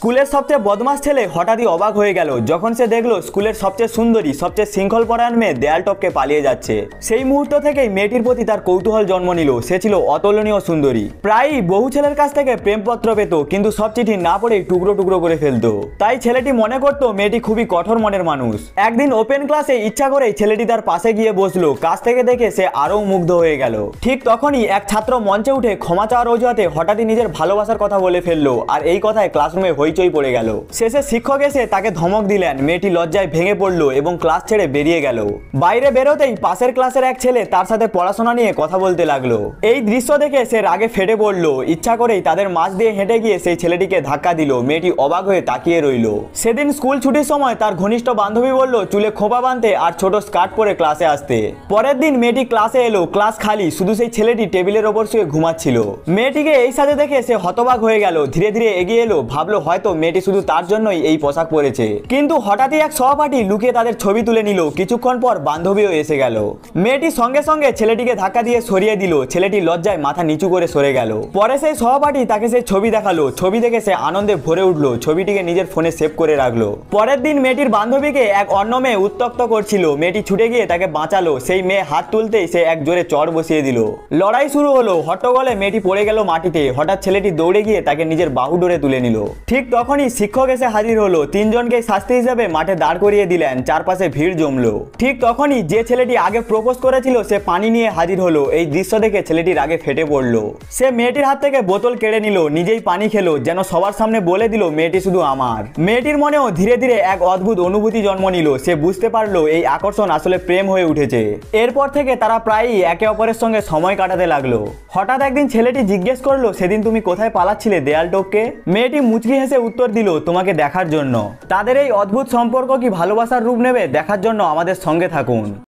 স্কুলের সবচেয়ে বদমাস ছেলে হঠাৎই অবাক হয়ে গেল যখন সে দেখলো স্কুলের সবচেয়ে সুন্দরী সবচেয়ে শৃঙ্খলপরায়ণ মেয়ে দেয়াল টপকে পালিয়ে যাচ্ছে। সেই মুহূর্ত থেকেই মেয়েটির প্রতি তার কৌতূহল জন্ম নিল। সে ছিল অতুলনীয় সুন্দরী, প্রায়ই বহু ছেলের কাছ থেকে প্রেমপত্র পেত, কিন্তু সব চিঠি না পড়েই টুকরো টুকরো করে ফেলতো। তাই ছেলেটি মনে করত মেয়েটি খুবই কঠোর মনের মানুষ। একদিন ওপেন ক্লাসে ইচ্ছা করেই ছেলেটি তার পাশে গিয়ে বসলো। কাছ থেকে দেখে সে আরও মুগ্ধ হয়ে গেল। ঠিক তখনই এক ছাত্র মঞ্চে উঠে ক্ষমা চাওয়ার অজুহাতে হঠাৎই নিজের ভালোবাসার কথা বলে ফেললো, আর এই কথায় ক্লাসরুমে হইচই পড়ে গেল। শেষে শিক্ষক এসে তাকে ধমক দিলেন। মেয়েটি লজ্জায় ভেঙে পড়লো এবং ক্লাস ছেড়ে বেরিয়ে গেল। বাইরে বেরোতেই পাশের ক্লাসের এক ছেলে তার সাথে পড়াশোনা নিয়ে কথা বলতে লাগলো। এই দৃশ্য দেখে সে রাগে ফেটে পড়লো। ইচ্ছা করেই তাদের মাঝ দিয়ে হেঁটে গিয়ে সেই ছেলেটিকে ধাক্কা দিল। মেয়েটি অবাক হয়ে তাকিয়ে রইল। সেদিন স্কুল ছুটির সময় তার ঘনিষ্ঠ বান্ধবী বলল চুলে খোপা বাঁধতে আর ছোট স্কার্ট পরে ক্লাসে আসতে। পরের দিন মেয়েটি ক্লাসে এলো। ক্লাস খালি, শুধু সেই ছেলেটি টেবিলের ওপর শুয়ে ঘুমাচ্ছিল। মেয়েটিকে এই সাথে দেখে সে হতবাক হয়ে গেল। ধীরে ধীরে এগিয়ে এলো, ভাবলো হয়তো মেয়েটি শুধু তার জন্যই এই পোশাক পরেছে। কিন্তু হঠাৎই এক সহপাঠী লুকিয়ে তাদের ছবি তুলে নিল। কিছুক্ষণ পর বান্ধবীও এসে গেল। মেয়েটি সঙ্গে সঙ্গে ছেলেটিকে ধাক্কা দিয়ে সরিয়ে দিল। ছেলেটি লজ্জায় মাথা নিচু করে সরে গেল। পরে সেই সহপাঠী তাকে সেই ছবি দেখালো। ছবি দেখে সে আনন্দে ভরে উঠলো। ছবিটিকে নিজের ফোনে সেভ করে রাখলো। পরের দিন মেয়েটির বান্ধবীকে এক অন্য মেয়ে উত্ত্যক্ত করছিল। মেয়েটি ছুটে গিয়ে তাকে বাঁচালো। সেই মেয়ে হাত তুলতেই সে এক জোরে চড় বসিয়ে দিল। লড়াই শুরু হলো। হট্টগোলে মেয়েটি পড়ে গেল মাটিতে। হঠাৎ ছেলেটি দৌড়ে গিয়ে তাকে নিজের বাহু ধরে তুলে নিল। ঠিক তখনই শিক্ষক এসে হাজির হলো। তিনজনকে শাস্তি হিসেবে মাঠে দাঁড় করিয়ে দিলেন। চারপাশে ভিড় জমলো। ঠিক তখনই যে ছেলেটি আগে প্রপোজ করেছিল সে পানি নিয়ে হাজির হলো। এই দৃশ্য দেখে ছেলেটির আগে ফেটে পড়লো। সে মেয়েটির হাত থেকে বোতল কেড়ে নিল, নিজেই পানি খেলো, যেন সবার সামনে বলে দিল মেয়েটি শুধু আমার। মেয়েটির মনেও ধীরে ধীরে এক অদ্ভুত অনুভূতি জন্ম নিল। সে বুঝতে পারলো এই আকর্ষণ আসলে প্রেম হয়ে উঠেছে। এরপর থেকে তারা প্রায়ই একে অপরের সঙ্গে সময় কাটাতে লাগলো। হঠাৎ একদিন ছেলেটি জিজ্ঞেস করলো সেদিন তুমি কোথায় পালাচ্ছিলে দেয়াল টপকে? মেয়েটি মুচকি হেসে উত্তর দিল তোমাকে দেখার জন্য। তাদের এই অদ্ভুত সম্পর্ক কি ভালোবাসার রূপ নেবে দেখার জন্য আমাদের সঙ্গে থাকুন।